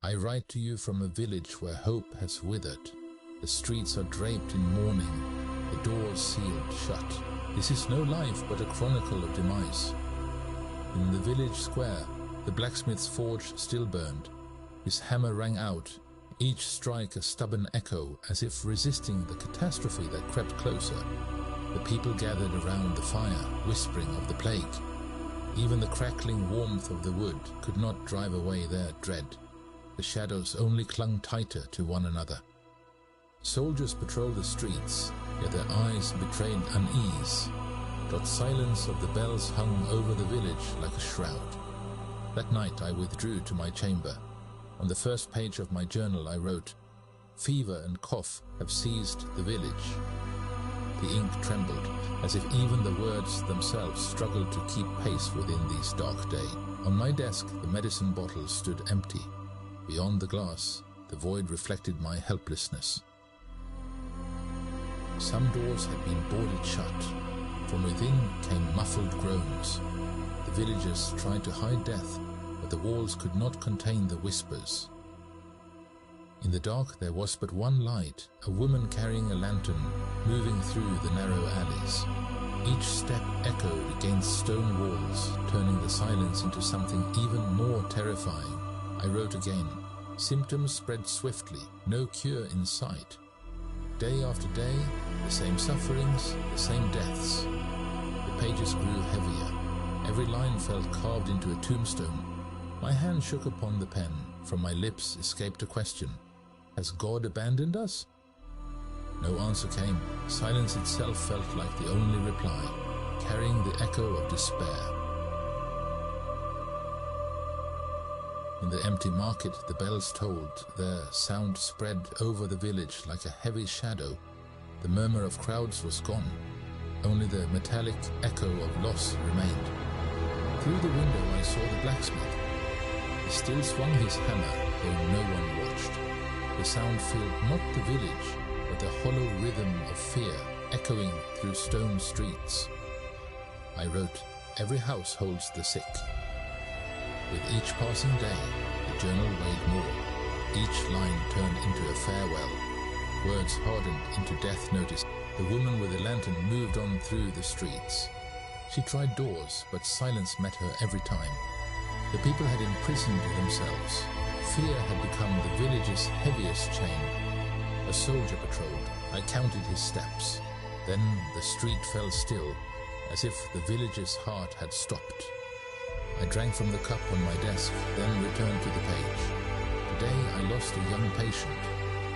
I write to you from a village where hope has withered. The streets are draped in mourning, the doors sealed shut. This is no life but a chronicle of demise. In the village square, the blacksmith's forge still burned. His hammer rang out, each strike a stubborn echo, as if resisting the catastrophe that crept closer. The people gathered around the fire, whispering of the plague. Even the crackling warmth of the wood could not drive away their dread. The shadows only clung tighter to one another. Soldiers patrolled the streets, yet their eyes betrayed unease. The silence of the bells hung over the village like a shroud. That night I withdrew to my chamber. On the first page of my journal I wrote, "Fever and cough have seized the village." The ink trembled, as if even the words themselves struggled to keep pace within these dark days. On my desk the medicine bottle stood empty. Beyond the glass, the void reflected my helplessness. Some doors had been boarded shut. From within came muffled groans. The villagers tried to hide death, but the walls could not contain the whispers. In the dark there was but one light, a woman carrying a lantern, moving through the narrow alleys. Each step echoed against stone walls, turning the silence into something even more terrifying. I wrote again. Symptoms spread swiftly, no cure in sight. Day after day, the same sufferings, the same deaths. The pages grew heavier. Every line felt carved into a tombstone. My hand shook upon the pen. From my lips escaped a question. Has God abandoned us? No answer came. Silence itself felt like the only reply, carrying the echo of despair. In the empty market, the bells tolled. Their sound spread over the village like a heavy shadow. The murmur of crowds was gone. Only the metallic echo of loss remained. Through the window I saw the blacksmith. He still swung his hammer, though no one watched. The sound filled not the village, but the hollow rhythm of fear echoing through stone streets. I wrote, "Every house holds the sick." With each passing day, the journal weighed more. Each line turned into a farewell. Words hardened into death notice. The woman with the lantern moved on through the streets. She tried doors, but silence met her every time. The people had imprisoned themselves. Fear had become the village's heaviest chain. A soldier patrolled. I counted his steps. Then the street fell still, as if the village's heart had stopped. I drank from the cup on my desk, then returned to the page. Today I lost a young patient.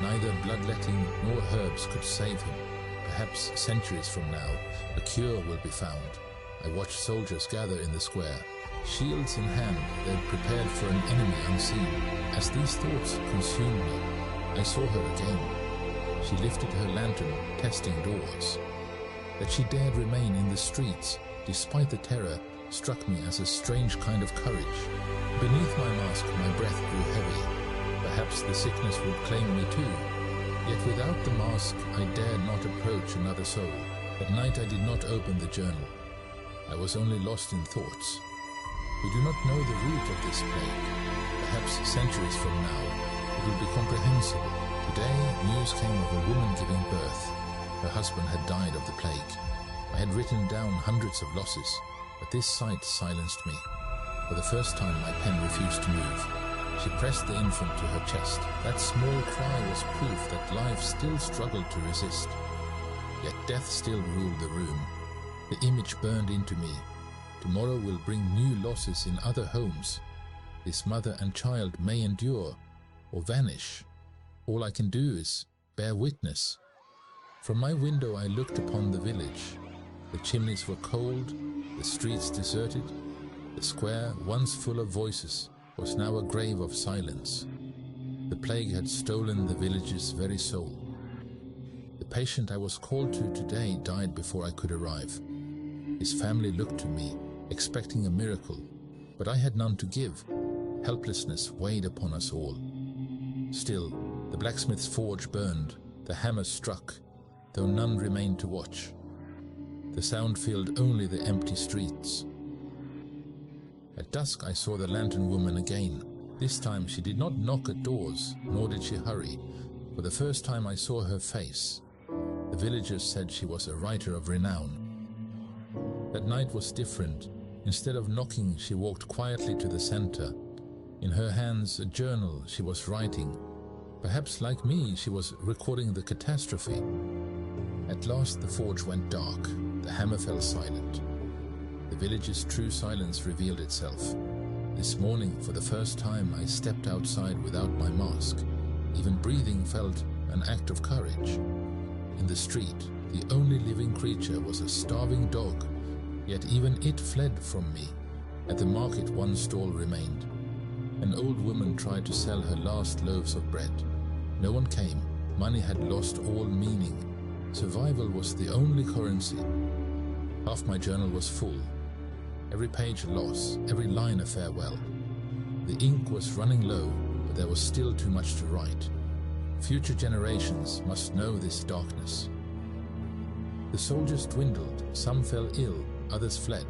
Neither bloodletting nor herbs could save him. Perhaps centuries from now, a cure will be found. I watched soldiers gather in the square. Shields in hand, they prepared for an enemy unseen. As these thoughts consumed me, I saw her again. She lifted her lantern, testing doors. That she dared remain in the streets, despite the terror, struck me as a strange kind of courage. Beneath my mask, my breath grew heavy. Perhaps the sickness would claim me too. Yet without the mask, I dared not approach another soul. At night I did not open the journal. I was only lost in thoughts. We do not know the root of this plague. Perhaps centuries from now, it will be comprehensible. Today, news came of a woman giving birth. Her husband had died of the plague. I had written down hundreds of losses, but this sight silenced me. For the first time, my pen refused to move. She pressed the infant to her chest. That small cry was proof that life still struggled to resist. yet death still ruled the room. The image burned into me. Tomorrow will bring new losses in other homes. This mother and child may endure or vanish. All I can do is bear witness. From my window I looked upon the village. The chimneys were cold, the streets deserted. The square, once full of voices, was now a grave of silence. The plague had stolen the village's very soul. The patient I was called to today died before I could arrive. His family looked to me, expecting a miracle, but I had none to give. Helplessness weighed upon us all. Still, the blacksmith's forge burned, the hammer struck, though none remained to watch. The sound filled only the empty streets. At dusk I saw the lantern woman again. This time she did not knock at doors, nor did she hurry. For the first time I saw her face. The villagers said she was a writer of renown. That night was different. Instead of knocking, she walked quietly to the center. In her hands a journal she was writing. Perhaps like me, she was recording the catastrophe. At last the forge went dark. The hammer fell silent. The village's true silence revealed itself. This morning, for the first time, I stepped outside without my mask. Even breathing felt an act of courage. In the street, the only living creature was a starving dog, yet even it fled from me. At the market, one stall remained. An old woman tried to sell her last loaves of bread. No one came. Money had lost all meaning. Survival was the only currency. Half my journal was full. Every page a loss, every line a farewell. The ink was running low, but there was still too much to write. Future generations must know this darkness. The soldiers dwindled, some fell ill, others fled.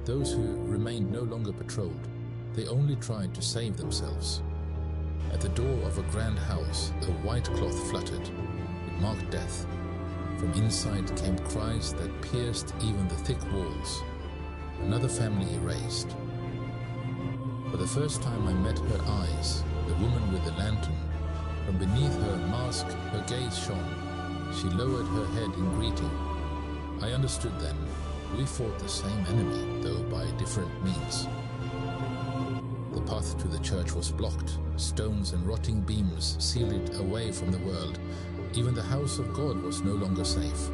Those who remained no longer patrolled. They only tried to save themselves. At the door of a grand house, a white cloth fluttered. It marked death. From inside came cries that pierced even the thick walls. Another family erased. For the first time I met her eyes, the woman with the lantern. From beneath her mask, her gaze shone. She lowered her head in greeting. I understood then. We fought the same enemy, though by different means. The path to the church was blocked. Stones and rotting beams sealed it away from the world. Even the house of God was no longer safe.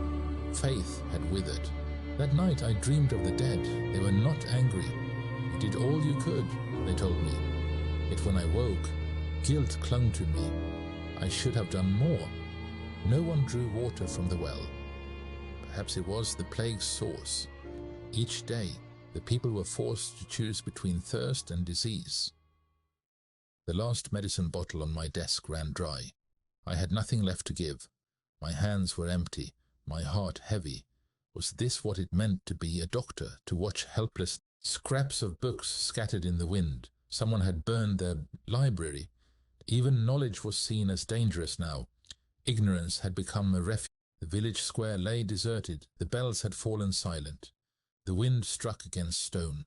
Faith had withered. That night I dreamed of the dead. They were not angry. You did all you could, they told me. Yet when I woke, guilt clung to me. I should have done more. No one drew water from the well. Perhaps it was the plague's source. Each day, the people were forced to choose between thirst and disease. The last medicine bottle on my desk ran dry. I had nothing left to give. My hands were empty, my heart heavy. Was this what it meant to be a doctor, to watch helpless scraps of books scattered in the wind? Someone had burned their library. Even knowledge was seen as dangerous now. Ignorance had become a refuge. The village square lay deserted. The bells had fallen silent. The wind struck against stone.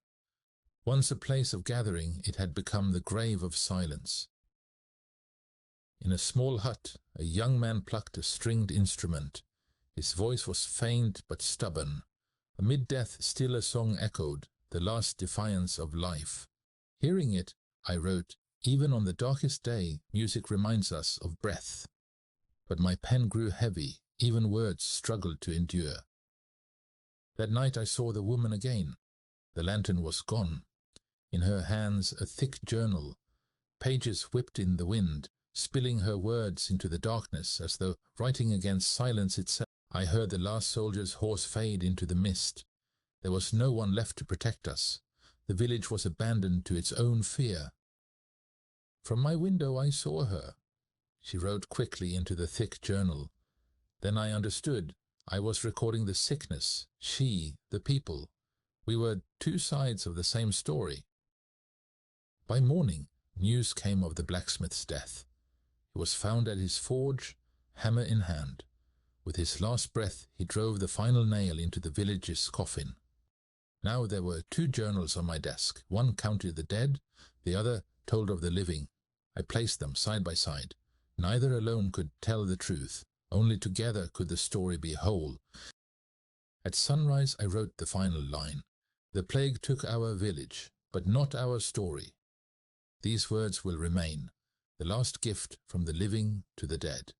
Once a place of gathering, it had become the grave of silence. In a small hut, a young man plucked a stringed instrument. His voice was faint but stubborn. Amid death, still a song echoed, the last defiance of life. Hearing it, I wrote, "Even on the darkest day, music reminds us of breath." But my pen grew heavy, even words struggled to endure. That night I saw the woman again. The lantern was gone. In her hands a thick journal, pages whipped in the wind, spilling her words into the darkness as though writing against silence itself. I heard the last soldier's horse fade into the mist. There was no one left to protect us. The village was abandoned to its own fear. From my window I saw her. She wrote quickly into the thick journal. Then I understood. I was recording the sickness, she, the people. We were two sides of the same story. By morning, news came of the blacksmith's death. He was found at his forge, hammer in hand. With his last breath, he drove the final nail into the village's coffin. Now there were two journals on my desk. One counted the dead, the other told of the living. I placed them side by side. Neither alone could tell the truth. Only together could the story be whole. At sunrise I wrote the final line. The plague took our village, but not our story. These words will remain, the last gift from the living to the dead.